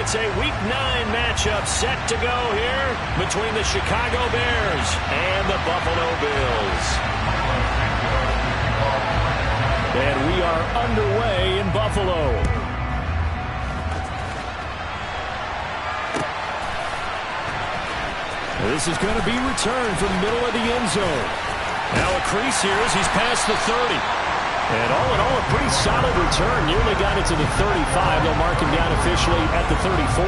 It's a Week 9 matchup set to go here between the Chicago Bears and the Buffalo Bills. And we are underway in Buffalo. This is going to be returned from middle of the end zone. Now a crease here as he's past the 30. And all in all, a pretty solid return. Nearly got it to the 35. They'll mark him down officially at the 34.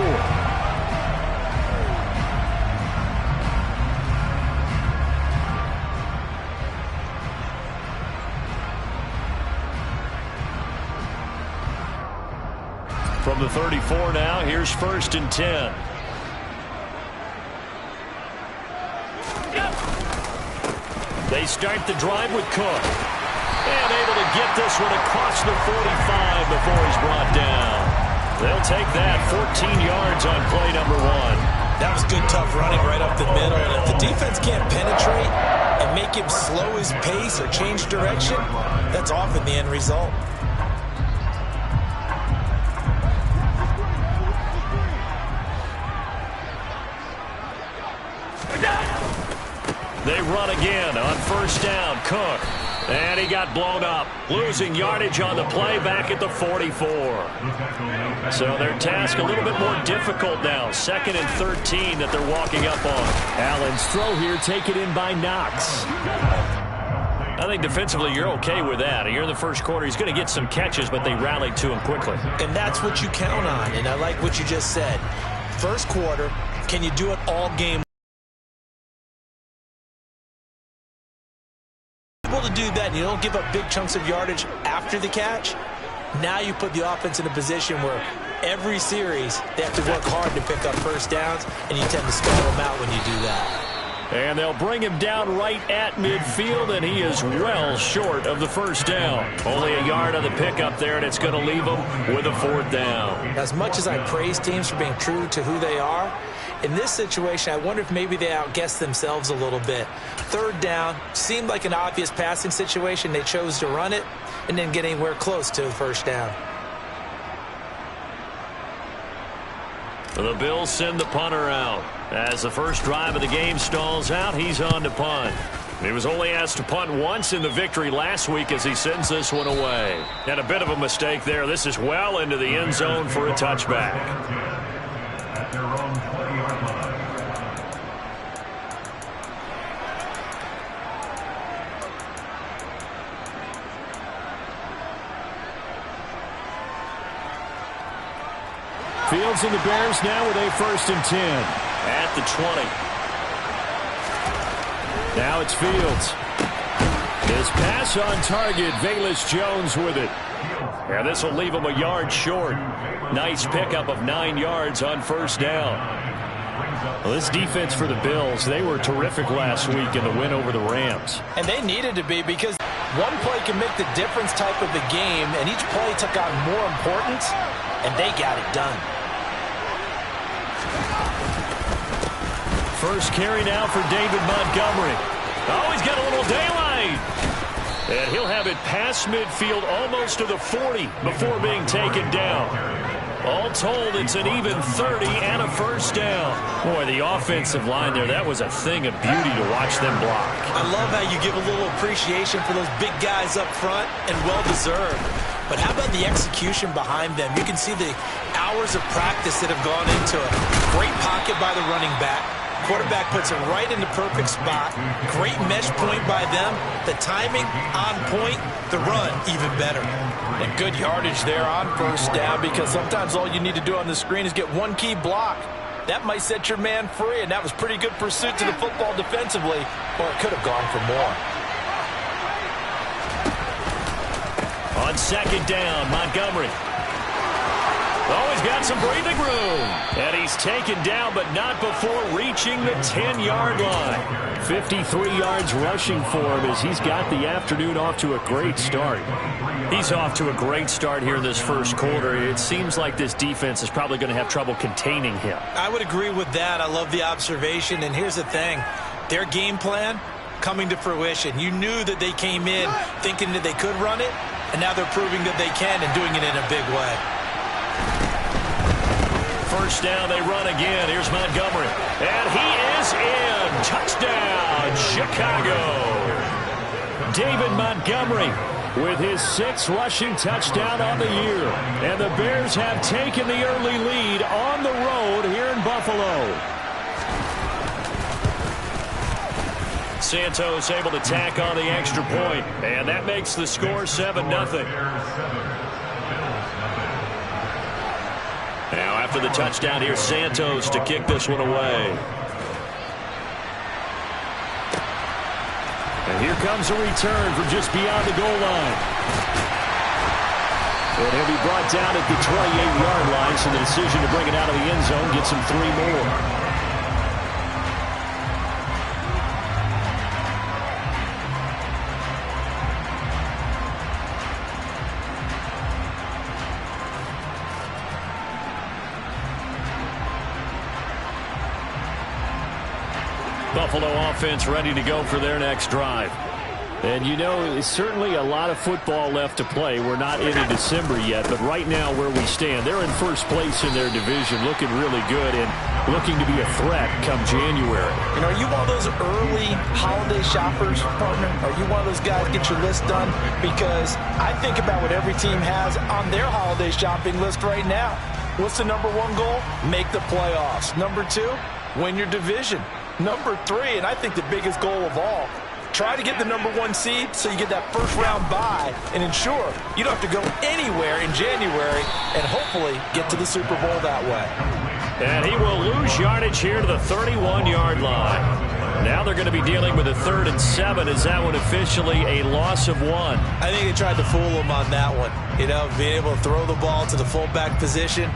From the 34 now, here's 1st and 10. They start the drive with Cook. And able to get this one across the 45 before he's brought down. They'll take that 14 yards on play number 1. That was good, tough running right up the middle. And if the defense can't penetrate and make him slow his pace or change direction, that's often the end result. They run again on 1st down. Cook. And he got blown up. Losing yardage on the play back at the 44. So their task a little bit more difficult now. 2nd and 13 that they're walking up on. Allen's throw here taken in by Knox. I think defensively you're okay with that. Here in the first quarter, he's going to get some catches, but they rallied to him quickly. And that's what you count on. And I like what you just said. First quarter, can you do it all game? To do that, and you don't give up big chunks of yardage after the catch. Now you put the offense in a position where every series they have to work hard to pick up 1st downs, and you tend to stall them out when you do that. And they'll bring him down right at midfield, and he is well short of the 1st down. Only a yard on the pickup there, and it's going to leave him with a 4th down. As much as I praise teams for being true to who they are, in this situation, I wonder if maybe they outguessed themselves a little bit. 3rd down seemed like an obvious passing situation. They chose to run it and didn't get anywhere close to the 1st down. The Bills send the punter out. As the first drive of the game stalls out, he's on to punt. He was only asked to punt once in the victory last week as he sends this one away. And a bit of a mistake there. This is well into the end zone for a touchback. At their own 20-yard line. Fields and the Bears now with a 1st and 10 at the 20. Now it's Fields. His pass on target. Velus Jones with it. And this will leave him a yard short. Nice pickup of 9 yards on 1st down. Well, this defense for the Bills, they were terrific last week in the win over the Rams. And they needed to be, because one play can make the difference type of the game, and each play took on more importance, and they got it done. First carry now for David Montgomery. Oh, he's got a little daylight. And he'll have it past midfield almost to the 40 before being taken down. All told, it's an even 30 and a 1st down. Boy, the offensive line there, that was a thing of beauty to watch them block. I love how you give a little appreciation for those big guys up front, and well-deserved. But how about the execution behind them? You can see the hours of practice that have gone into it. Great pocket by the running back. Quarterback puts it right in the perfect spot. Great mesh point by them. The timing on point. The run even better. And good yardage there on 1st down, because sometimes all you need to do on the screen is get one key block. That might set your man free, and that was pretty good pursuit to the football defensively, or it could have gone for more. On 2nd down, Montgomery. Oh, he's got some breathing room. And he's taken down, but not before reaching the 10-yard line. 53 yards rushing for him as he's got the afternoon off to a great start. He's off to a great start here in this first quarter. It seems like this defense is probably going to have trouble containing him. I would agree with that. I love the observation. And here's the thing. Their game plan coming to fruition. You knew that they came in thinking that they could run it, and now they're proving that they can and doing it in a big way. first down. They run again. Here's Montgomery. And he is in. Touchdown, Chicago. David Montgomery with his 6th rushing touchdown on the year. And the Bears have taken the early lead on the road here in Buffalo. Santos able to tack on the extra point, and that makes the score 7-0. Now after the touchdown, here's Santos to kick this one away. And here comes a return from just beyond the goal line. And he'll be brought down at the 28-yard line, so the decision to bring it out of the end zone gets him 3 more. Buffalo offense ready to go for their next drive. And you know, it's certainly a lot of football left to play. We're not into December yet, but right now where we stand, they're in first place in their division, looking really good and looking to be a threat come January. You know, are you one of those early holiday shoppers, partner? Are you one of those guys get your list done? Because I think about what every team has on their holiday shopping list right now. What's the number 1 goal? Make the playoffs. Number 2, win your division. Number 3, and I think the biggest goal of all, try to get the number 1 seed so you get that first-round bye and ensure you don't have to go anywhere in January and hopefully get to the Super Bowl that way. And he will lose yardage here to the 31-yard line. Now they're going to be dealing with a 3rd and 7. Is that one officially a loss of 1? I think they tried to fool him on that one. You know, being able to throw the ball to the fullback position.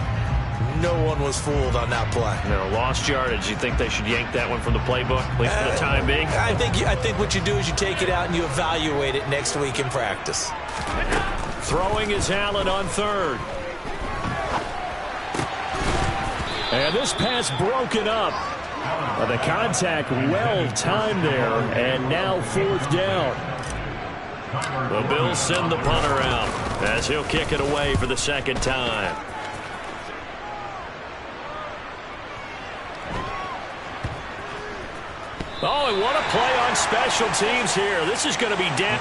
No one was fooled on that play. No, lost yardage. You think they should yank that one from the playbook, at least for the time being? I think what you do is you take it out and you evaluate it next week in practice. Throwing is Allen on 3rd. And this pass broken up. The contact well timed there, and now 4th down. The Bills send the punter out as he'll kick it away for the 2nd time. Oh, and what a play on special teams here. This is going to be down.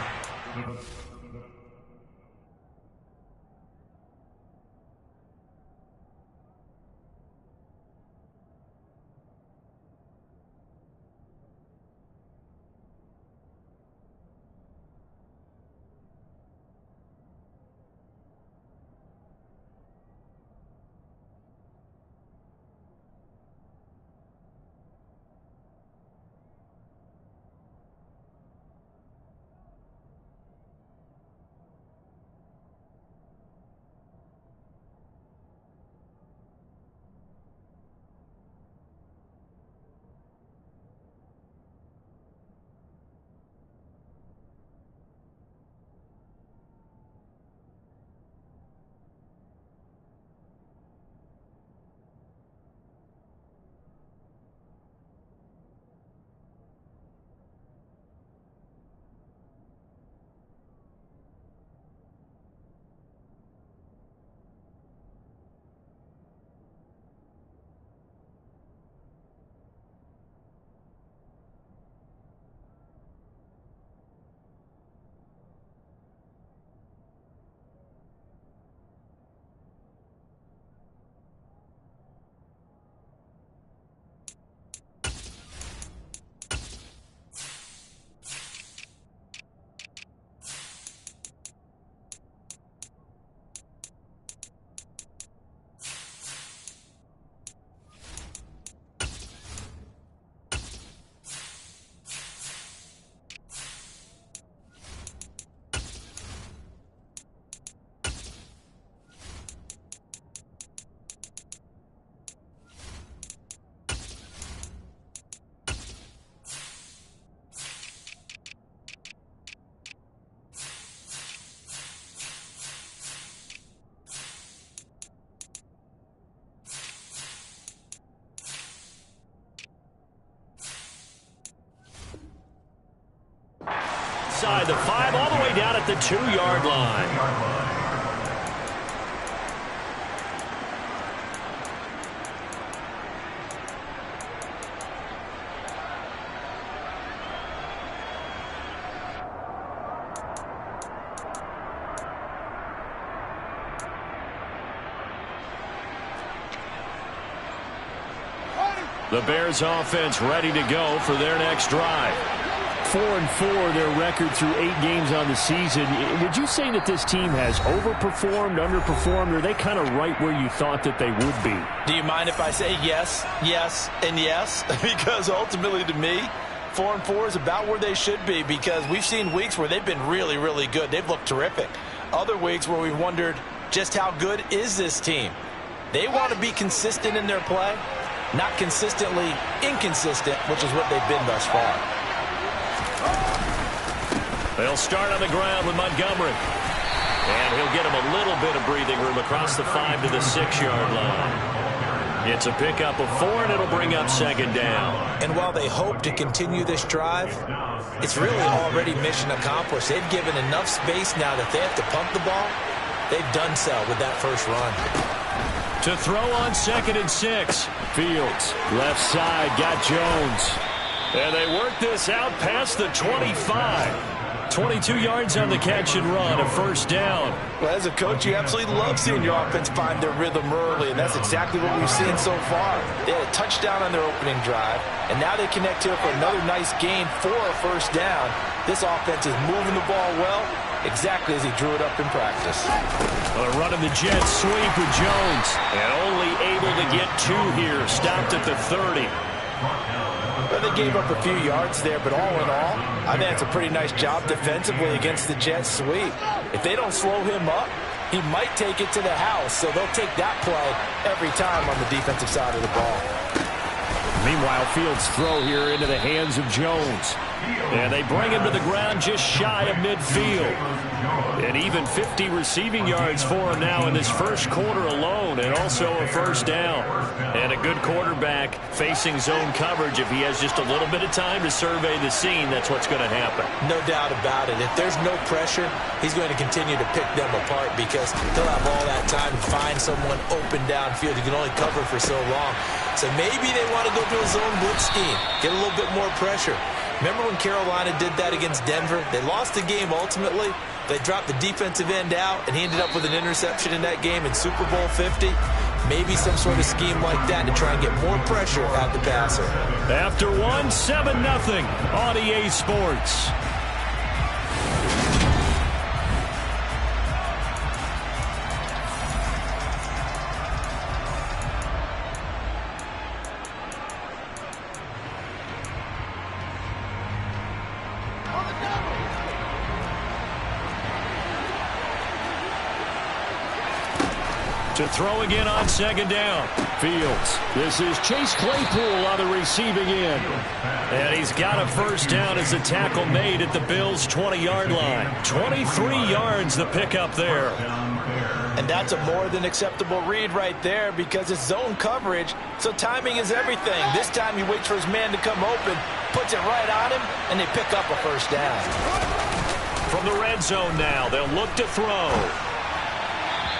Inside the 5, all the way down at the 2-yard line. The Bears offense ready to go for their next drive. 4-4, their record through 8 games on the season. Would you say that this team has overperformed, underperformed, or are they kind of right where you thought that they would be? Do you mind if I say yes, yes, and yes? Because ultimately to me, 4-4 is about where they should be, because we've seen weeks where they've been really, really good. They've looked terrific. Other weeks where we've wondered just how good is this team. They want to be consistent in their play, not consistently inconsistent, which is what they've been thus far. They'll start on the ground with Montgomery. And he'll get him a little bit of breathing room across the 5 to the 6-yard line. It's a pickup of 4, and it'll bring up 2nd down. And while they hope to continue this drive, it's really already mission accomplished. They've given enough space now that they have to pump the ball. They've done so with that first run. To throw on 2nd and 6. Fields, left side, got Jones. And they work this out past the 25. 22 yards on the catch and run, a 1st down. Well, as a coach, you absolutely love seeing your offense find their rhythm early, and that's exactly what we've seen so far. They had a touchdown on their opening drive, and now they connect here for another nice gain for a 1st down. This offense is moving the ball well, exactly as he drew it up in practice. Running the jet sweep with Jones, and only able to get 2 here, stopped at the 30. Well, they gave up a few yards there, but all in all, I think it's a pretty nice job defensively against the jet sweep. If they don't slow him up, he might take it to the house, so they'll take that play every time on the defensive side of the ball. Meanwhile, Fields' throw here into the hands of Jones. And they bring him to the ground just shy of midfield. And even 50 receiving yards for him now in this first quarter alone, and also a 1st down. And a good quarterback facing zone coverage. If he has just a little bit of time to survey the scene, that's what's going to happen. No doubt about it. If there's no pressure, he's going to continue to pick them apart, because he'll have all that time to find someone open downfield. He can only cover for so long. So maybe they want to go to a zone blitz scheme, get a little bit more pressure. Remember when Carolina did that against Denver? They lost the game ultimately. They dropped the defensive end out, and he ended up with an interception in that game in Super Bowl 50. Maybe some sort of scheme like that to try and get more pressure at the passer. After 1, 7-0 on EA Sports. To throw again on 2nd down. Fields. This is Chase Claypool on the receiving end. And he's got a 1st down as the tackle made at the Bills' 20-yard line. 23 yards the pickup there. And that's a more than acceptable read right there, because it's zone coverage, so timing is everything. This time he waits for his man to come open, puts it right on him, and they pick up a 1st down. From the red zone now, they'll look to throw.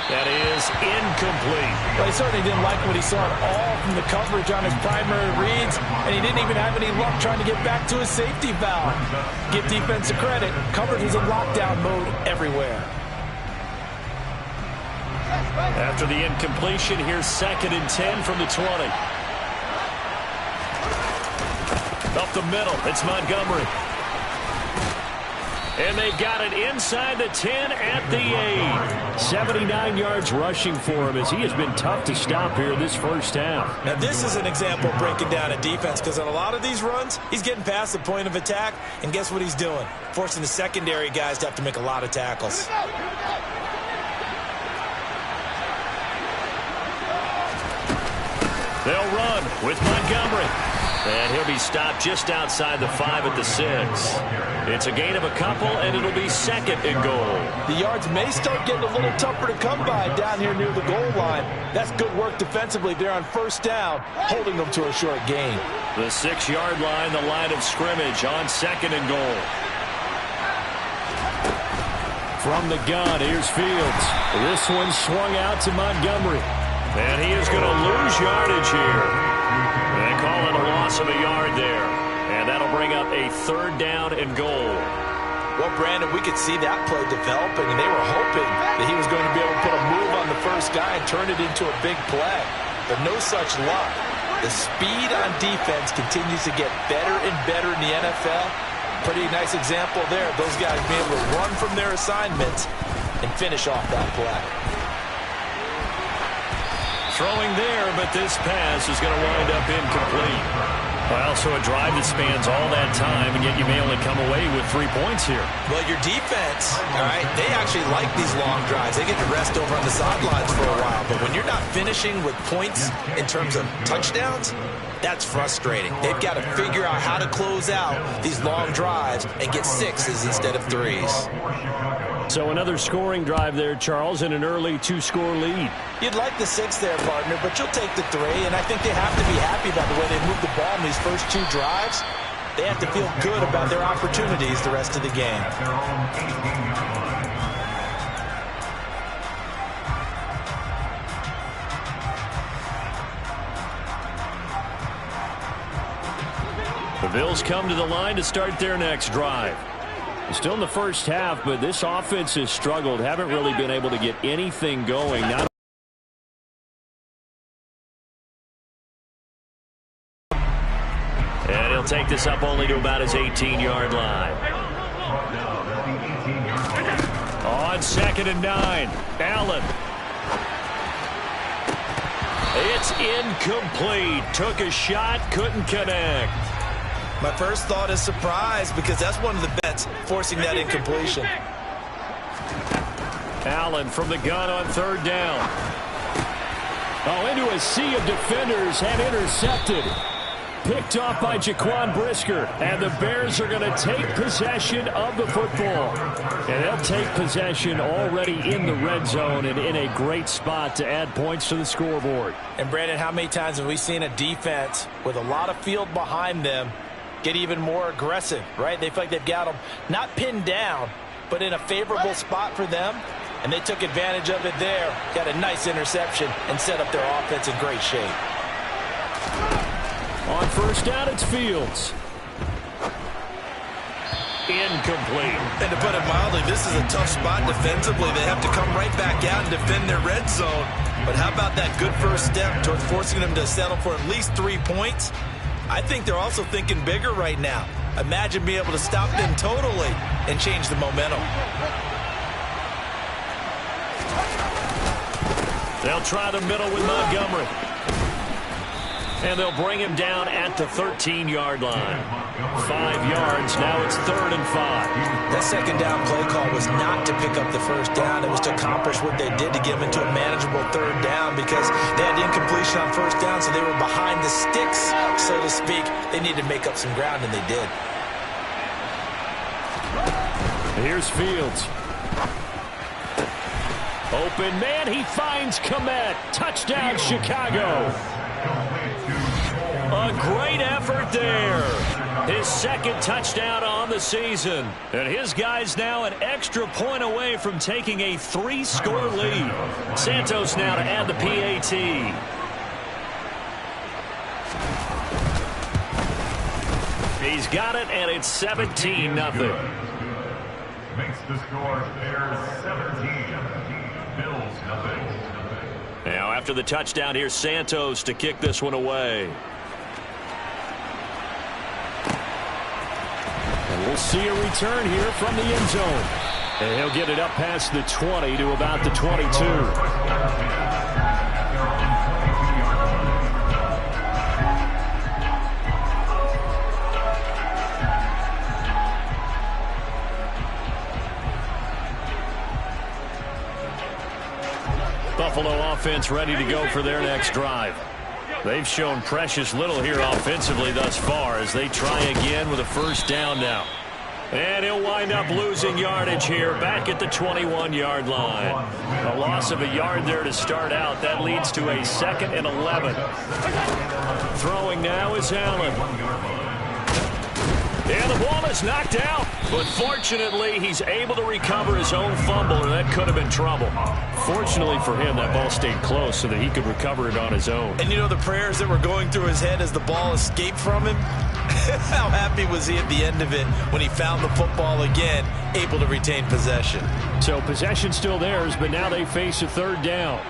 That is incomplete. Well, he certainly didn't like what he saw at all from the coverage on his primary reads, and he didn't even have any luck trying to get back to his safety valve. Give defense a credit. Coverage is in lockdown mode everywhere. After the incompletion, here's 2nd and 10 from the 20. Up the middle, it's Montgomery. And they've got it inside the 10 at the 8. 79 yards rushing for him, as he has been tough to stop here this 1st half. Now, this is an example of breaking down a defense, because on a lot of these runs, he's getting past the point of attack, and guess what he's doing? Forcing the secondary guys to have to make a lot of tackles. They'll run with Montgomery. And he'll be stopped just outside the 5 at the 6. It's a gain of a couple, and it'll be 2nd and goal. The yards may start getting a little tougher to come by down here near the goal line. That's good work defensively there on 1st down, holding them to a short gain. The 6-yard line, the line of scrimmage on 2nd and goal. From the gun, here's Fields. This one swung out to Montgomery. And he is going to lose yardage here. They call it a loss of a yard there. And that'll bring up a 3rd down and goal. Well, Brandon, we could see that play developing, and they were hoping that he was going to be able to put a move on the first guy and turn it into a big play. But no such luck. The speed on defense continues to get better and better in the NFL. Pretty nice example there of those guys being able to run from their assignments and finish off that play. Throwing there, but this pass is going to wind up incomplete. Well, so a drive that spans all that time, and yet you may only come away with 3 points here. Well, your defense, all right, they actually like these long drives. They get to rest over on the sidelines for a while. But when you're not finishing with points in terms of touchdowns, that's frustrating. They've got to figure out how to close out these long drives and get 6s instead of 3s. So another scoring drive there, Charles, and an early 2-score lead. You'd like the 6 there, partner, but you'll take the 3, and I think they have to be happy about the way they moved the ball in these first 2 drives. They have to feel good about their opportunities the rest of the game. The Bills come to the line to start their next drive. Still in the first half, but this offense has struggled. Haven't really been able to get anything going. And he'll take this up only to about his 18-yard line. On 2nd and 9, Allen. It's incomplete. Took a shot, couldn't connect. My first thought is surprise because that's one of the bets forcing that incompletion. Allen from the gun on 3rd down. Oh, into a sea of defenders and intercepted. Picked off by Jaquan Brisker. And the Bears are going to take possession of the football. And they'll take possession already in the red zone and in a great spot to add points to the scoreboard. And, Brandon, how many times have we seen a defense with a lot of field behind them get even more aggressive, right? They feel like they've got them not pinned down, but in a favorable spot for them, and they took advantage of it there. Got a nice interception and set up their offense in great shape. On 1st down, it's Fields. Incomplete. And to put it mildly, this is a tough spot defensively. They have to come right back out and defend their red zone. But how about that good first step towards forcing them to settle for at least 3 points? I think they're also thinking bigger right now. Imagine being able to stop them totally and change the momentum. They'll try the middle with Montgomery. And they'll bring him down at the 13-yard line. 5 yards. Now it's 3rd and 5. That 2nd down play call was not to pick up the 1st down. It was to accomplish what they did to get them into a manageable 3rd down because they had incompletion on 1st down, so they were behind the sticks, so to speak. They needed to make up some ground, and they did. Here's Fields. Open man. He finds Kmet. Touchdown, Chicago. A great effort there. His 2nd touchdown on the season. And his guys now an extra point away from taking a 3-score lead. Santos now to add the PAT. He's got it, and it's 17-0. Makes the score Bears 17, Bills 0. Now after the touchdown, here's Santos to kick this one away. And we'll see a return here from the end zone. And he'll get it up past the 20 to about the 22. Buffalo offense ready to go for their next drive. They've shown precious little here offensively thus far as they try again with a 1st down now. And he'll wind up losing yardage here back at the 21-yard line. A loss of a yard there to start out. That leads to a 2nd and 11. Throwing now is Allen. And the ball is knocked out. But fortunately, he's able to recover his own fumble, or that could have been trouble. Fortunately for him, that ball stayed close so that he could recover it on his own. And you know the prayers that were going through his head as the ball escaped from him? How happy was he at the end of it when he found the football again, able to retain possession? So possession still theirs, but now they face a 3rd down.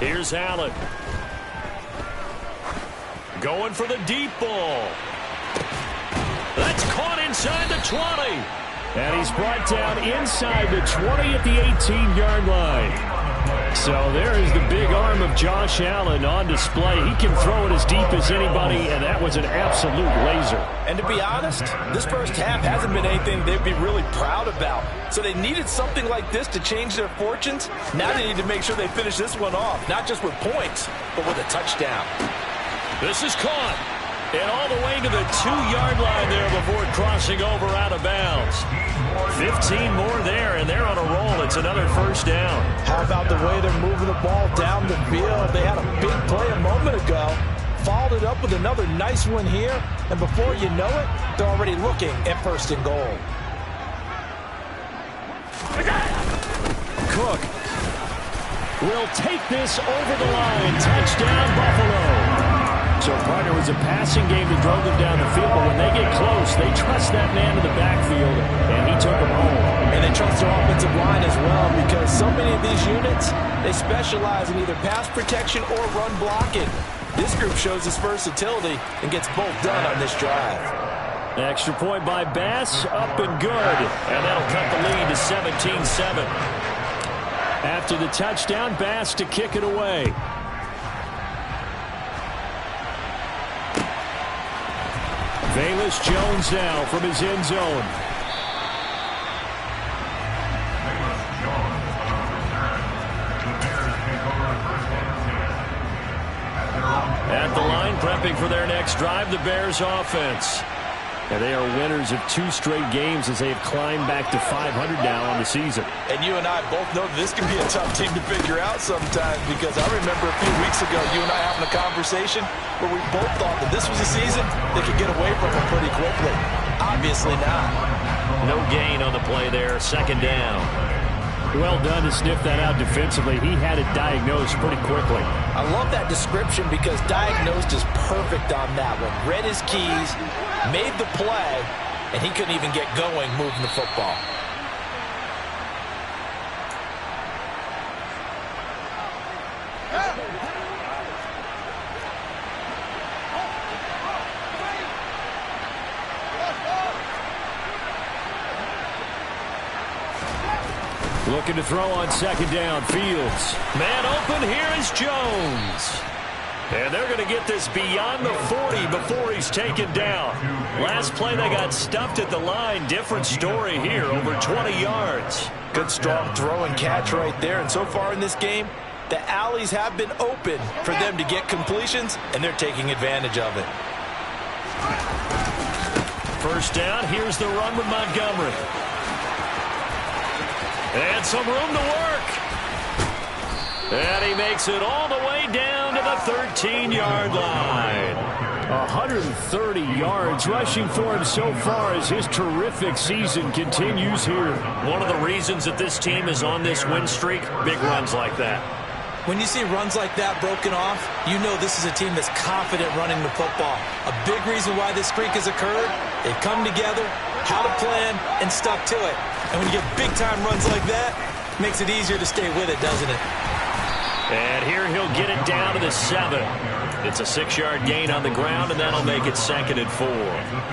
Here's Allen. Going for the deep ball. That's caught inside the 20. And he's brought down inside the 20 at the 18-yard line. So there is the big arm of Josh Allen on display. He can throw it as deep as anybody, and that was an absolute laser. And to be honest, this first half hasn't been anything they'd be really proud about. So they needed something like this to change their fortunes. Now they need to make sure they finish this one off, not just with points, but with a touchdown. This is caught. And all the way to the 2-yard line there before crossing over out of bounds. 15 more there, and they're on a roll. It's another first down. How about the way they're moving the ball down the field? They had a big play a moment ago. Followed it up with another nice one here. And before you know it, they're already looking at first and goal. Cook will take this over the line. Touchdown, Buffalo. So, partner, was a passing game that drove them down the field, but when they get close, they trust that man in the backfield, and he took them home. And they trust their offensive line as well, because so many of these units, they specialize in either pass protection or run blocking. This group shows its versatility and gets both done on this drive. Extra point by Bass, up and good. And that'll cut the lead to 17-7. After the touchdown, Bass to kick it away. Velus Jones now from his end zone. At the line, prepping for their next drive, the Bears offense. And they are winners of 2 straight games as they have climbed back to 500 now on the season. And you and I both know this can be a tough team to figure out sometimes, because I remember a few weeks ago you and I having a conversation where we both thought that this was a season they could get away from it pretty quickly. Obviously not. No gain on the play there, second down. Well done to sniff that out defensively. He had it diagnosed pretty quickly. I love that description because diagnosed is perfect on that one. Read his keys, made the play, and he couldn't even get going moving the football. Looking to throw on second down. Fields. Man open. Here is Jones. And they're going to get this beyond the 40 before he's taken down. Last play they got stuffed at the line. Different story here. Over 20 yards. Good strong throw and catch right there. And so far in this game, the alleys have been open for them to get completions, and they're taking advantage of it. First down. Here's the run with Montgomery. And some room to work. And he makes it all the way down to the 13-yard line. 130 yards rushing for him so far as his terrific season continues here. One of the reasons that this team is on this win streak, big runs like that. When you see runs like that broken off, you know this is a team that's confident running the football. A big reason why this streak has occurred, they've come together, had a plan, and stuck to it. And when you get big-time runs like that, it makes it easier to stay with it, doesn't it? And here he'll get it down to the 7. It's a 6-yard gain on the ground, and that'll make it 2nd and 4.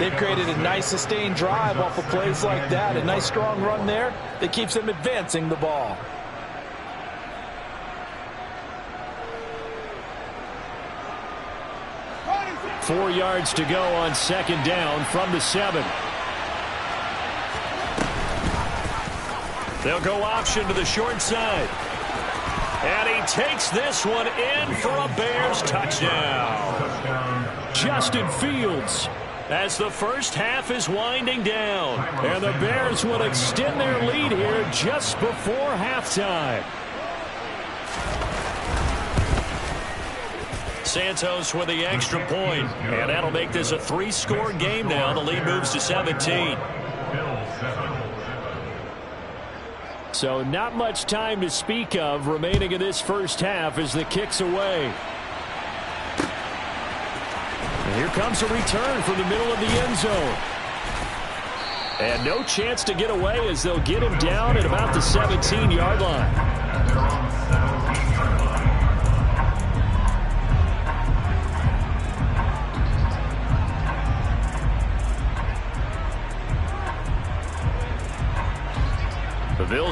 They've created a nice sustained drive off of plays like that. A nice strong run there that keeps them advancing the ball. Four yards to go on second down from the 7. They'll go option to the short side. And he takes this one in for a Bears touchdown. Justin Fields, as the first half is winding down. And the Bears will extend their lead here just before halftime. Santos with the extra point. And that'll make this a 3-score game now. The lead moves to 17. So not much time to speak of remaining in this first half as the kick's away. And here comes a return from the middle of the end zone. And no chance to get away as they'll get him down at about the 17-yard line.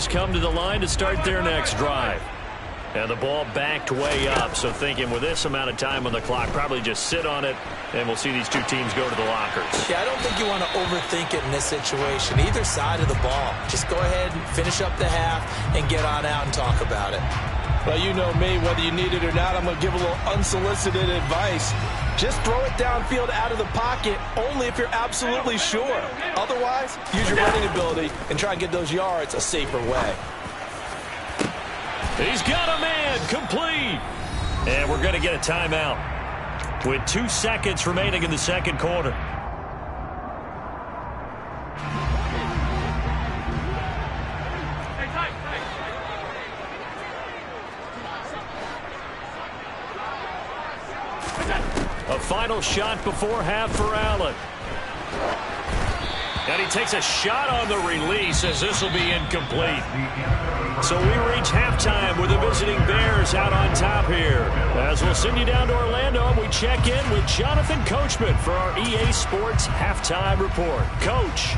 Bills come to the line to start their next drive. And the ball backed way up, so thinking with this amount of time on the clock, probably just sit on it, and we'll see these two teams go to the lockers. Yeah, I don't think you want to overthink it in this situation. Either side of the ball. Just go ahead and finish up the half and get on out and talk about it. Well, you know me, whether you need it or not, I'm going to give a little unsolicited advice. Just throw it downfield out of the pocket only if you're absolutely sure. Otherwise, use your running ability and try and get those yards a safer way. He's got a man, complete. And we're going to get a timeout with 2 seconds remaining in the second quarter. A final shot before half for Allen. And he takes a shot on the release as this will be incomplete. So we reach halftime with the visiting Bears out on top here. As we'll send you down to Orlando, and we check in with Jonathan Coachman for our EA Sports Halftime Report. Coach.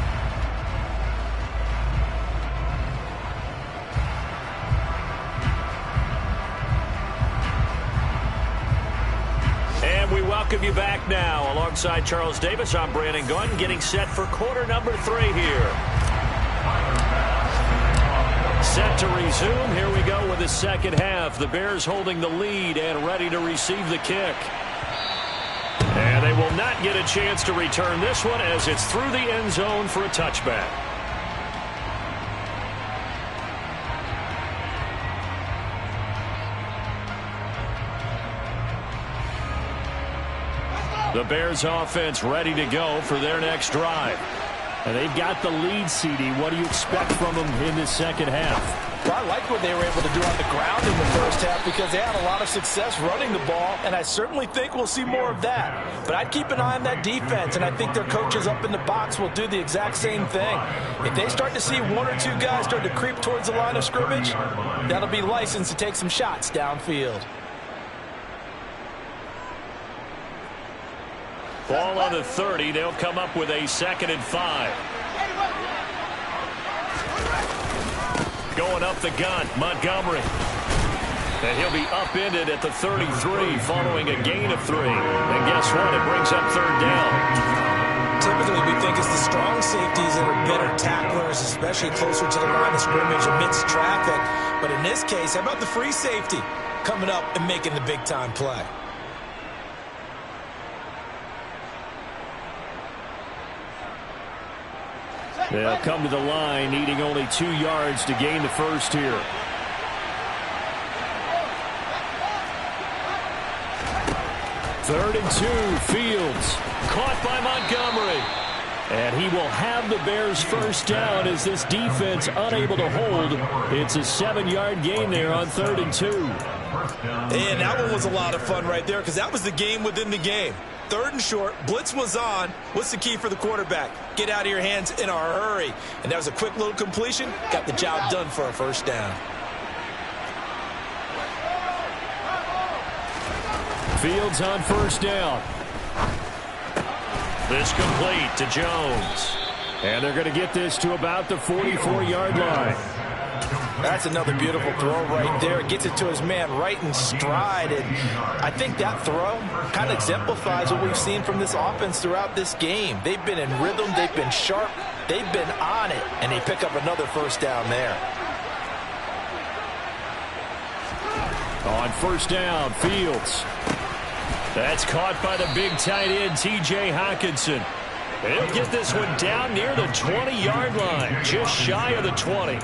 And we welcome you back now. Alongside Charles Davis, I'm Brandon Gunn, getting set for quarter number 3 here. Set to resume. Here we go with the second half. The Bears holding the lead and ready to receive the kick. And they will not get a chance to return this one as it's through the end zone for a touchback. The Bears offense ready to go for their next drive. And they've got the lead, CD. What do you expect from them in this second half? Well, I like what they were able to do on the ground in the first half because they had a lot of success running the ball, and I certainly think we'll see more of that. But I'd keep an eye on that defense, and I think their coaches up in the box will do the exact same thing. If they start to see 1 or 2 guys start to creep towards the line of scrimmage, that'll be licensed to take some shots downfield. Ball on the 30. They'll come up with a 2nd and 5. Going up the gun, Montgomery. And he'll be upended at the 33 following a gain of 3. And guess what? It brings up 3rd down. Typically, we think it's the strong safeties that are better tacklers, especially closer to the line of scrimmage amidst traffic. But in this case, how about the free safety coming up and making the big-time play? They'll come to the line, needing only 2 yards to gain the first here. Third and 2, Fields. Caught by Montgomery. And he will have the Bears first down as this defense unable to hold. It's a 7-yard gain there on 3rd and 2. And that one was a lot of fun right there because that was the game within the game. 3rd and short, blitz was on. What's the key for the quarterback? Get out of your hands in a hurry. And that was a quick little completion. Got the job done for a first down. Fields on first down. This complete to Jones. And they're going to get this to about the 44-yard line. That's another beautiful throw right there. Gets it to his man right in stride. And I think that throw kind of exemplifies what we've seen from this offense throughout this game. They've been in rhythm. They've been sharp. They've been on it. And they pick up another first down there. On first down, Fields. That's caught by the big tight end, T.J. Hockenson. He'll get this one down near the 20-yard line, just shy of the 20.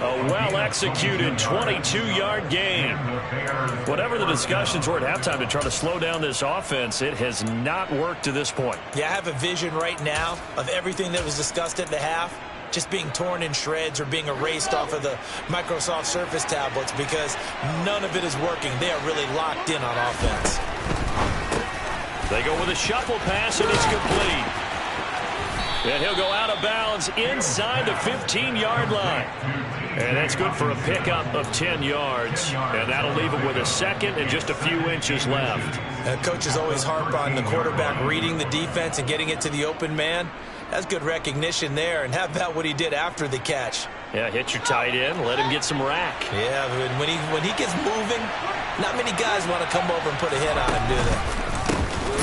A well-executed 22-yard gain. Whatever the discussions were at halftime to try to slow down this offense, it has not worked to this point. Yeah, I have a vision right now of everything that was discussed at the half just being torn in shreds or being erased off of the Microsoft Surface tablets because none of it is working. They are really locked in on offense. They go with a shuffle pass, and it's complete. And he'll go out of bounds inside the 15-yard line. And that's good for a pickup of 10 yards. And that'll leave him with a 2nd and just a few inches left. Coaches always harp on the quarterback reading the defense and getting it to the open man. That's good recognition there. And how about what he did after the catch? Yeah, hit your tight end, let him get some rack. Yeah, when he gets moving, not many guys want to come over and put a hit on him, do they?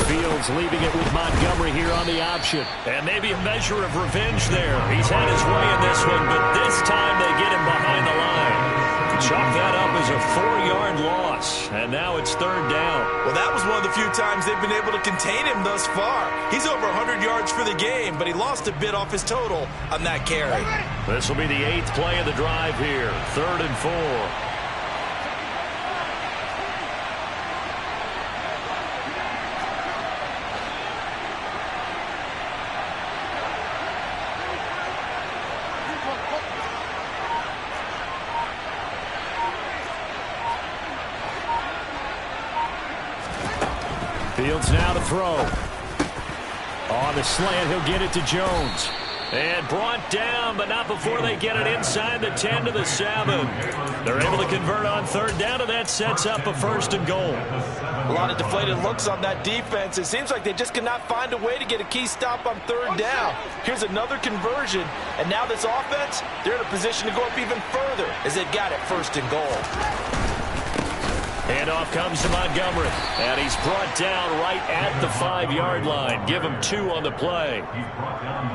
Fields leaving it with Montgomery here on the option. And maybe a measure of revenge there. He's had his way in this one, but this time they get him behind the line. Chalk that up as a 4-yard loss, and now it's third down. Well, that was one of the few times they've been able to contain him thus far. He's over 100 yards for the game, but he lost a bit off his total on that carry. This will be the 8th play of the drive here, 3rd and 4. Fields now to throw. On the slant, he'll get it to Jones. And brought down, but not before they get it inside the 10 to the 7. They're able to convert on third down, and that sets up a 1st and goal. A lot of deflated looks on that defense. It seems like they just cannot find a way to get a key stop on third down. Here's another conversion, and now this offense, they're in a position to go up even further as they've got it 1st and goal. Handoff comes to Montgomery, and he's brought down right at the 5-yard line. Give him 2 on the play.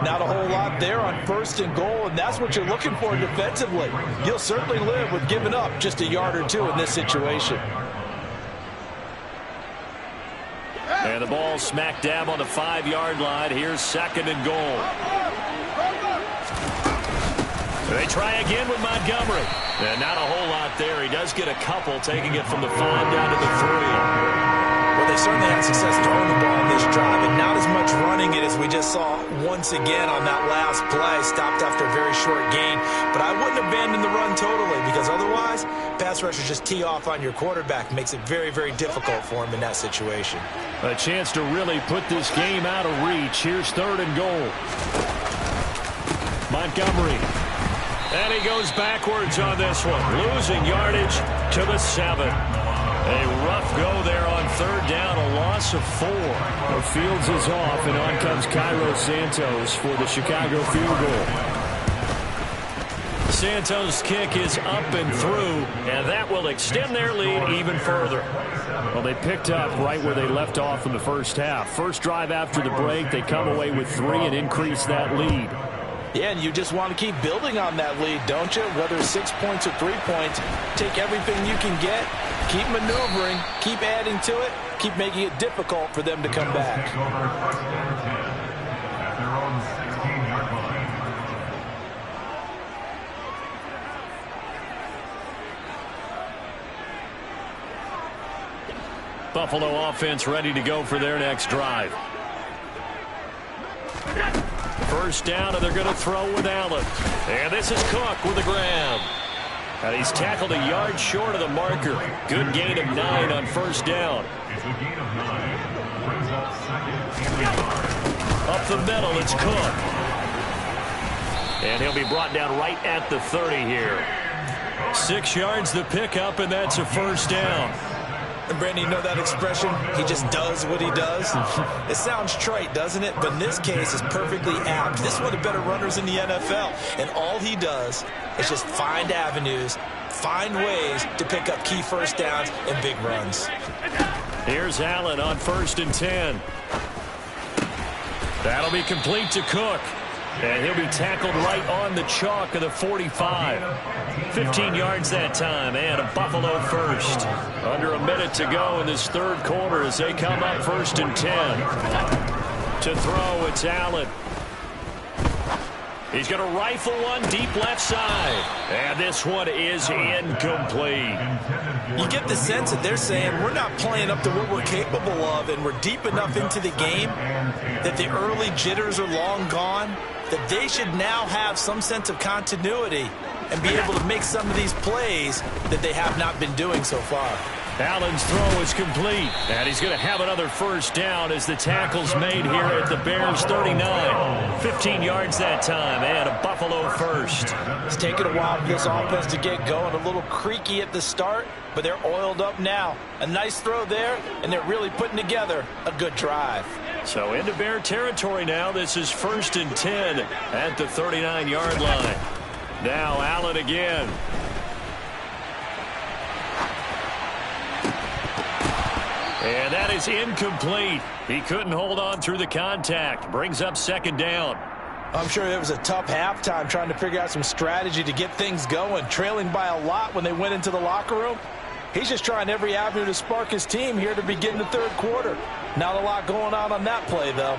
Not a whole lot there on 1st and goal, and that's what you're looking for defensively. You'll certainly live with giving up just a yard or 2 in this situation. And the ball smack dab on the 5-yard line. Here's 2nd and goal. They try again with Montgomery. And not a whole lot there. He does get a couple, taking it from the 5 down to the 3. Well, they certainly had success throwing the ball in this drive, and not as much running it as we just saw once again on that last play. Stopped after a very short gain. But I wouldn't abandon the run totally, because otherwise, pass rushers just tee off on your quarterback. Makes it very, very difficult for him in that situation. A chance to really put this game out of reach. Here's 3rd and goal. Montgomery. And he goes backwards on this one, losing yardage to the 7. A rough go there on 3rd down, a loss of 4. The Fields is off, and on comes Cairo Santos for the Chicago field goal. Santos' kick is up and through, and that will extend their lead even further. Well, they picked up right where they left off in the first half. First drive after the break, they come away with 3 and increase that lead. Yeah, and you just want to keep building on that lead, don't you? Whether it's 6 points or 3 points, take everything you can get, keep maneuvering, keep adding to it, keep making it difficult for them to come back. Buffalo offense ready to go for their next drive. First down, and they're going to throw with Allen. And this is Cook with a grab. And he's tackled a yard short of the marker. Good gain of 9 on 1st down. It's a gain of 9. Brings up 2nd and 3. Up the middle, it's Cook. And he'll be brought down right at the 30 here. 6 yards the pickup, and that's a 1st down. And Brandon, you know that expression? He just does what he does. It sounds trite, doesn't it? But in this case, it's perfectly apt. This is one of the better runners in the NFL. And all he does is just find avenues, find ways to pick up key 1st downs and big runs. Here's Allen on 1st and 10. That'll be complete to Cook. And he'll be tackled right on the chalk of the 45. 15 yards that time, and a Buffalo first. Under a minute to go in this 3rd quarter as they come up 1st and 10. To throw, it's Allen. He's going to rifle one deep left side. And this one is incomplete. You get the sense that they're saying we're not playing up to what we're capable of, and we're deep enough into the game that the early jitters are long gone, that they should now have some sense of continuity and be able to make some of these plays that they have not been doing so far. Allen's throw is complete, and he's going to have another 1st down as the tackle's made here at the Bears 39. 15 yards that time, and a Buffalo first. It's taken a while for this offense to get going. A little creaky at the start, but they're oiled up now. A nice throw there, and they're really putting together a good drive. So into Bear territory now. This is 1st and 10 at the 39-yard line. Now Allen again. And that is incomplete. He couldn't hold on through the contact. Brings up second down. I'm sure it was a tough halftime trying to figure out some strategy to get things going, trailing by a lot when they went into the locker room. He's just trying every avenue to spark his team here to begin the third quarter. Not a lot going on that play, though.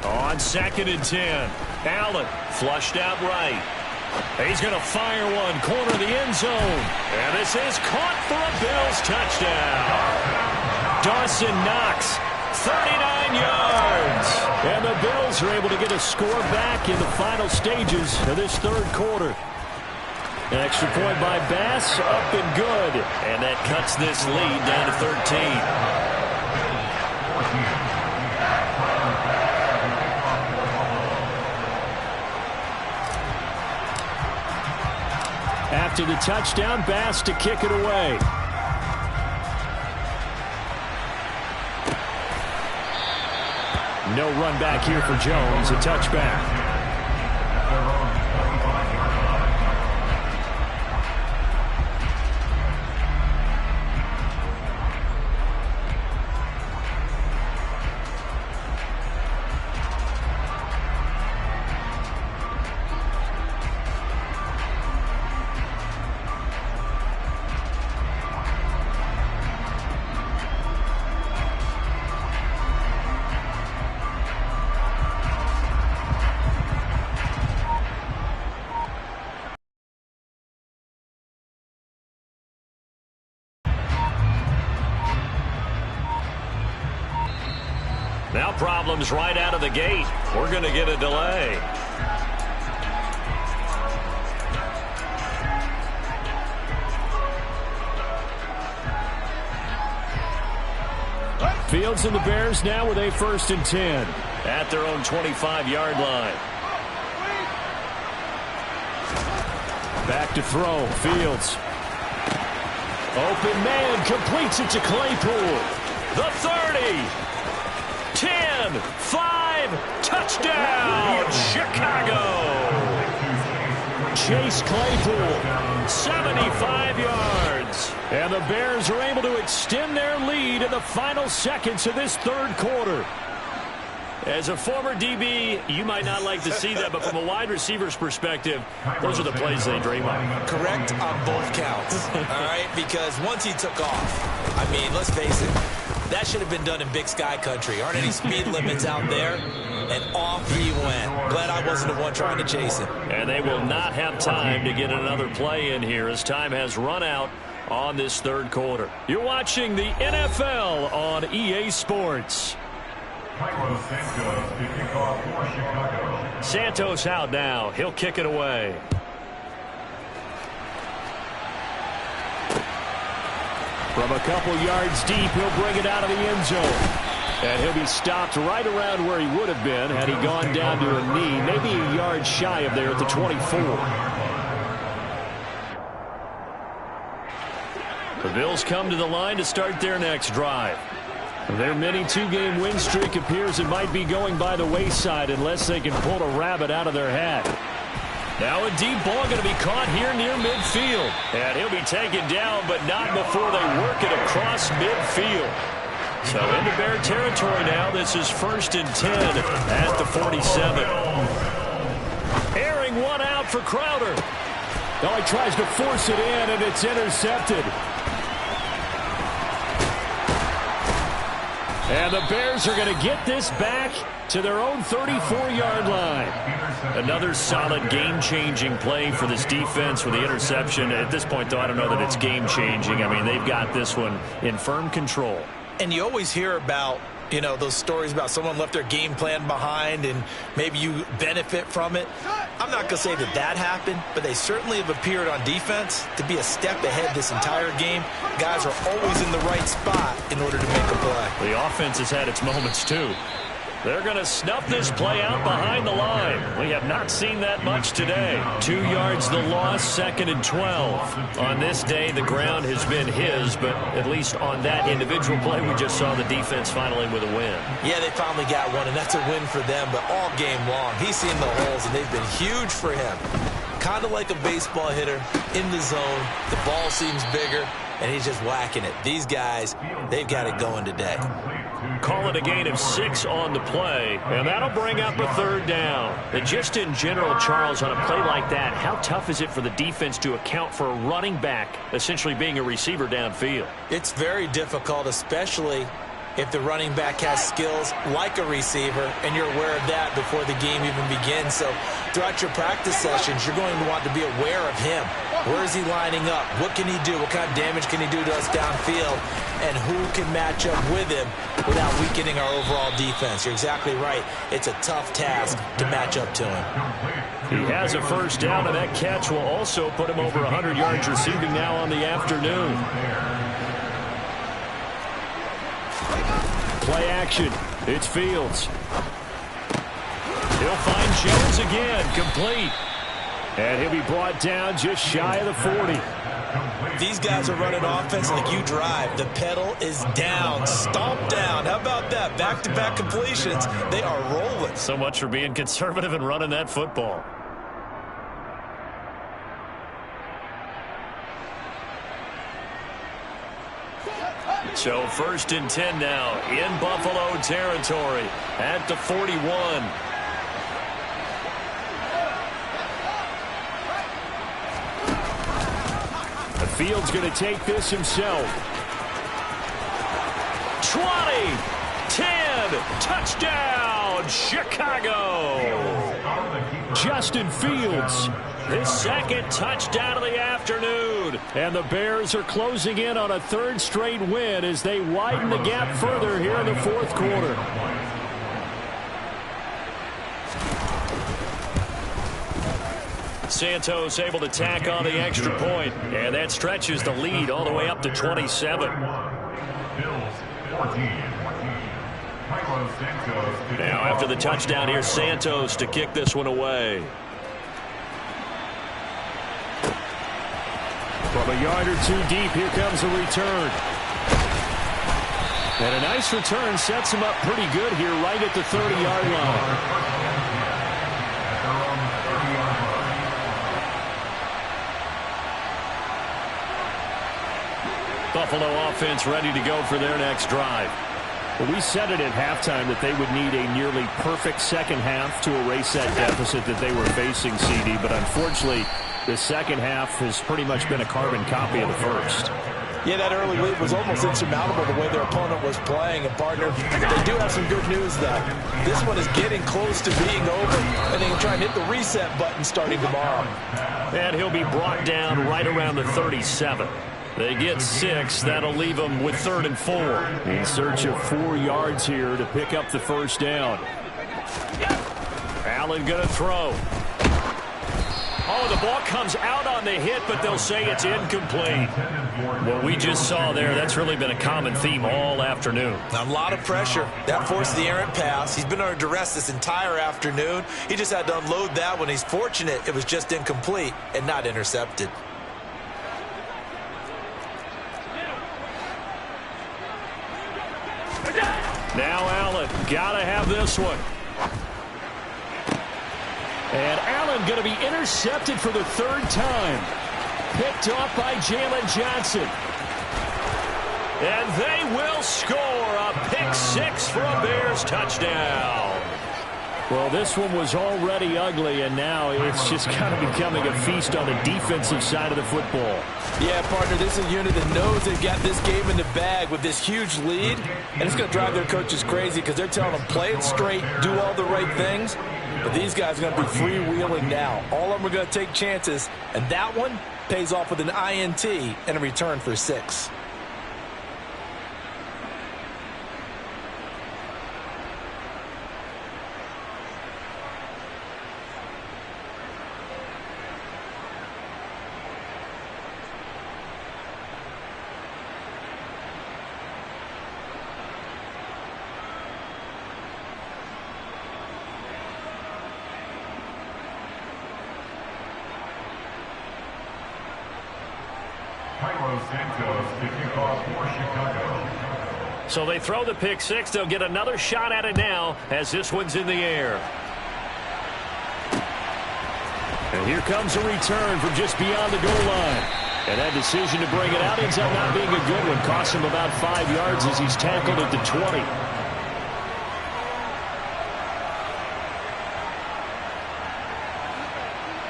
On 2nd and 10, Allen flushed out right. He's going to fire one, corner of the end zone. And this is caught for a Bills touchdown. Dawson Knox, 39 yards. And the Bills are able to get a score back in the final stages of this third quarter. An extra point by Bass, up and good. And that cuts this lead down to 13. After the touchdown, Bass to kick it away. No run back here for Jones, a touchback. Now problems right out of the gate. We're going to get a delay. Fields and the Bears now with a 1st and 10 at their own 25-yard line. Back to throw. Fields. Open man completes it to Claypool. The 30. 10, 5, touchdown, Chicago. Chase Claypool, 75 yards. And the Bears are able to extend their lead in the final seconds of this third quarter. As a former DB, you might not like to see that, but from a wide receiver's perspective, those are the plays they dream of. Correct on both counts, all right? Because once he took off, I mean, let's face it, that should have been done in Big Sky country. Aren't any speed limits out there? And off he went. Glad I wasn't the one trying to chase him. And they will not have time to get another play in here as time has run out on this third quarter. You're watching the NFL on EA Sports. Santos out now. He'll kick it away. From a couple yards deep, he'll bring it out of the end zone. And he'll be stopped right around where he would have been had he gone down to a knee, maybe a yard shy of there at the 24. The Bills come to the line to start their next drive. Their mini two-game win streak appears it might be going by the wayside unless they can pull a rabbit out of their hat. Now a deep ball going to be caught here near midfield. And he'll be taken down, but not before they work it across midfield. So into Bear territory now. This is 1st and 10 at the 47. Airing one out for Crowder. Now he tries to force it in, and it's intercepted. And the Bears are going to get this back to their own 34-yard line. Another solid game-changing play for this defense with the interception. At this point, though, I don't know that it's game-changing. I mean, they've got this one in firm control. And you always hear about, you know, those stories about someone left their game plan behind and maybe you benefit from it. I'm not going to say that that happened, but they certainly have appeared on defense to be a step ahead this entire game. Guys are always in the right spot in order to make a play. The offense has had its moments, too. They're going to snuff this play out behind the line. We have not seen that much today. 2 yards the loss, 2nd and 12. On this day, the ground has been his, but at least on that individual play, we just saw the defense finally with a win. Yeah, they finally got one, and that's a win for them, but all game long, he's seen the holes, and they've been huge for him. Kind of like a baseball hitter in the zone. The ball seems bigger, and he's just whacking it. These guys, they've got it going today. Call it a gain of 6 on the play, and that'll bring up a 3rd down. And just in general, Charles, on a play like that, how tough is it for the defense to account for a running back essentially being a receiver downfield? It's very difficult, especially if the running back has skills like a receiver, and you're aware of that before the game even begins. So throughout your practice sessions, you're going to want to be aware of him. Where is he lining up? What can he do? What kind of damage can he do to us downfield? And who can match up with him without weakening our overall defense? You're exactly right. It's a tough task to match up to him. He has a 1st down, and that catch will also put him over 100 yards receiving now on the afternoon. Play action. It's Fields. He'll find Jones again, complete. And he'll be brought down just shy of the 40. These guys are running offense like you drive. The pedal is down, stomp down. How about that? Back-to-back completions. They are rolling. So much for being conservative and running that football. So 1st and 10 now in Buffalo territory at the 41. The Fields going to take this himself. 20, 10, touchdown, Chicago. Justin Fields, his 2nd touchdown of the afternoon. And the Bears are closing in on a 3rd straight win as they widen the gap further here in the 4th quarter. Santos able to tack on the extra point, and that stretches the lead all the way up to 27. Now after the touchdown, here's Santos to kick this one away. From a yard or 2 deep, here comes a return. And a nice return sets him up pretty good here right at the 30-yard line. Buffalo offense ready to go for their next drive. Well, we said it at halftime that they would need a nearly perfect second half to erase that deficit that they were facing, CD, but unfortunately, the second half has pretty much been a carbon copy of the first. Yeah, that early lead was almost insurmountable the way their opponent was playing. And, partner, they do have some good news, though. This one is getting close to being over, and they can try and hit the reset button starting tomorrow. And he'll be brought down right around the 37. They get 6. That'll leave them with 3rd and 4. In search of 4 yards here to pick up the 1st down. Allen going to throw. Oh, the ball comes out on the hit, but they'll say it's incomplete. What we just saw there, that's really been a common theme all afternoon. A lot of pressure. That forced the errant pass. He's been under duress this entire afternoon. He just had to unload that one. He's fortunate it was just incomplete and not intercepted. Now Allen, gotta have this one. And Allen going to be intercepted for the 3rd time. Picked off by Jalen Johnson. And they will score a pick 6 for a Bears touchdown. Well, this one was already ugly, and now it's just kind of becoming a feast on the defensive side of the football. Yeah, partner, this is a unit that knows they've got this game in the bag with this huge lead, and it's going to drive their coaches crazy because they're telling them play it straight, do all the right things. But these guys are going to be freewheeling now. All of them are going to take chances, and that one pays off with an INT and a return for 6. was the kickoff for Chicago. So they throw the pick six. They'll get another shot at it now as this one's in the air. And here comes a return from just beyond the goal line. And that decision to bring it out ends up not being a good one. Costs him about 5 yards as he's tackled at the 20.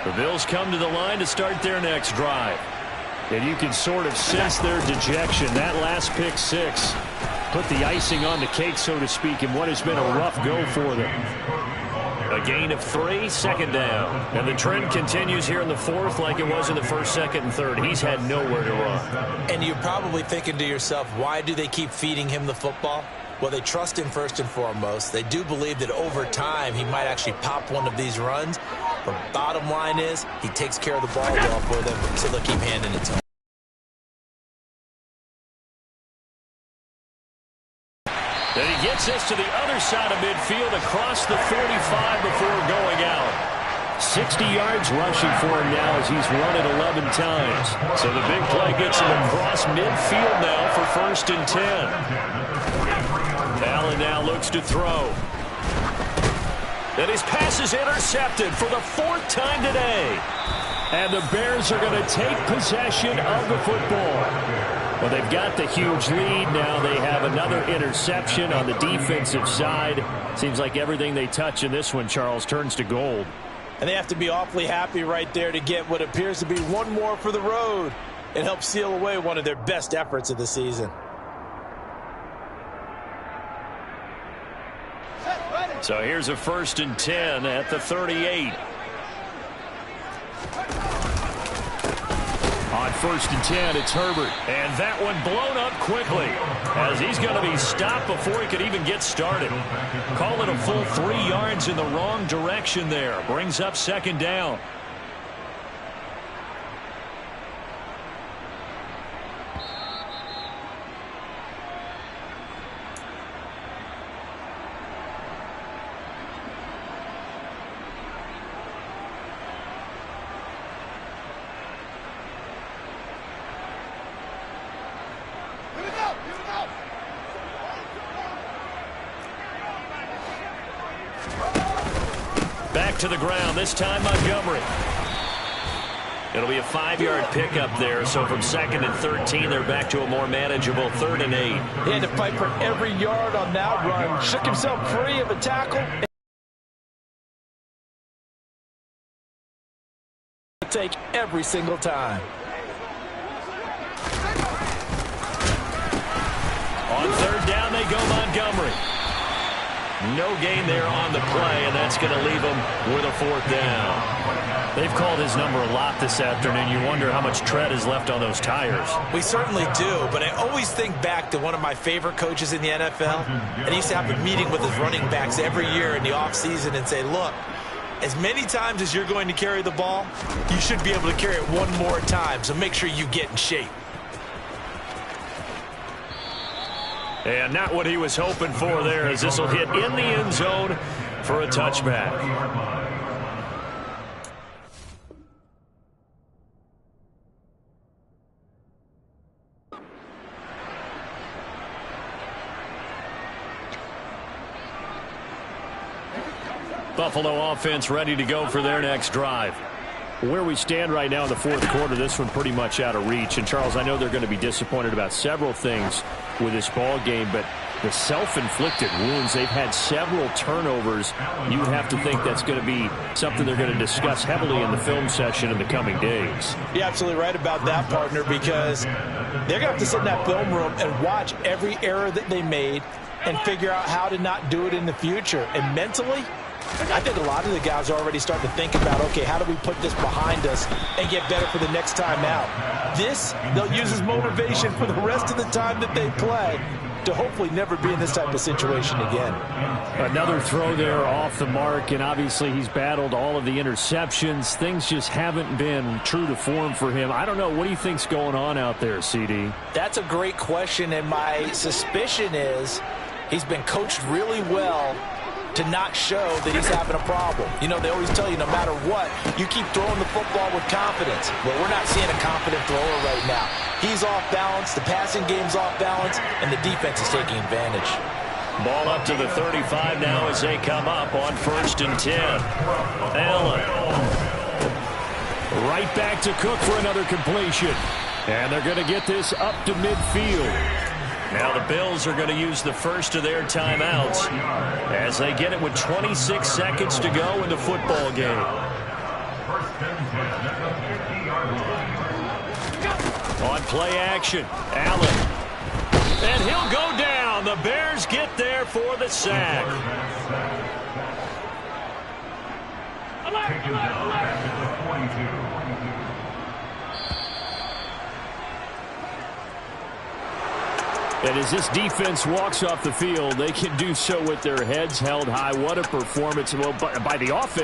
The Bills come to the line to start their next drive. And you can sort of sense their dejection. That last pick six put the icing on the cake, so to speak, in what has been a rough go for them. A gain of 3, second down. And the trend continues here in the fourth like it was in the first, second, and third. He's had nowhere to run. And you're probably thinking to yourself, why do they keep feeding him the football? Well, they trust him first and foremost. They do believe that over time he might actually pop one of these runs. But bottom line is he takes care of the ball well for them, so they'll keep handing it to him. Then he gets us to the other side of midfield across the 45 before going out. 60 yards rushing for him now as he's run it 11 times. So the big play gets him across midfield now for 1st and 10. Allen now looks to throw. And his pass is intercepted for the 4th time today. And the Bears are going to take possession of the football. Well, they've got the huge lead now. They have another interception on the defensive side. Seems like everything they touch in this one, Charles, turns to gold. And they have to be awfully happy right there to get what appears to be one more for the road. It helps seal away one of their best efforts of the season. So here's a 1st and 10 at the 38. On 1st and 10, it's Herbert. And that one blown up quickly as he's going to be stopped before he could even get started. Call it a full 3 yards in the wrong direction there. Brings up 2nd down. Back to the ground, this time Montgomery. It'll be a 5-yard pickup there, so from 2nd and 13, they're back to a more manageable 3rd and 8. He had to fight for every yard on that run, shook himself free of a tackle. Take every single time. On 3rd down, they go Montgomery. No gain there on the play, and that's going to leave him with a 4th down. They've called his number a lot this afternoon. You wonder how much tread is left on those tires. We certainly do, but I always think back to one of my favorite coaches in the NFL, and he used to have a meeting with his running backs every year in the offseason and say, look, as many times as you're going to carry the ball, you should be able to carry it one more time, so make sure you get in shape. And not what he was hoping for there, as this will hit in the end zone for a touchback. Buffalo offense ready to go for their next drive. Where we stand right now in the 4th quarter, this one pretty much out of reach. And, Charles, I know they're going to be disappointed about several things with this ball game, but the self-inflicted wounds, they've had several turnovers. You would have to think that's going to be something they're going to discuss heavily in the film session in the coming days. You're absolutely right about that, partner, because they're going to have to sit in that film room and watch every error that they made and figure out how to not do it in the future. And mentally, I think a lot of the guys are already starting to think about, okay, how do we put this behind us and get better for the next time out? This, they'll use as motivation for the rest of the time that they play to hopefully never be in this type of situation again. Another throw there off the mark, and obviously he's battled all of the interceptions. Things just haven't been true to form for him. I don't know. What do you think's going on out there, CD? That's a great question, and my suspicion is he's been coached really well to not show that he's having a problem. You know, they always tell you no matter what, you keep throwing the football with confidence. Well, we're not seeing a confident thrower right now. He's off balance, the passing game's off balance, and the defense is taking advantage. Ball up to the 35 now as they come up on 1st and 10. Allen. Right back to Cook for another completion. And they're going to get this up to midfield. Now the Bills are going to use the first of their timeouts as they get it with 26 seconds to go in the football game. On play action, Allen. And he'll go down. The Bears get there for the sack. Taken down at the 42. And as this defense walks off the field, they can do so with their heads held high. What a performance by the offense.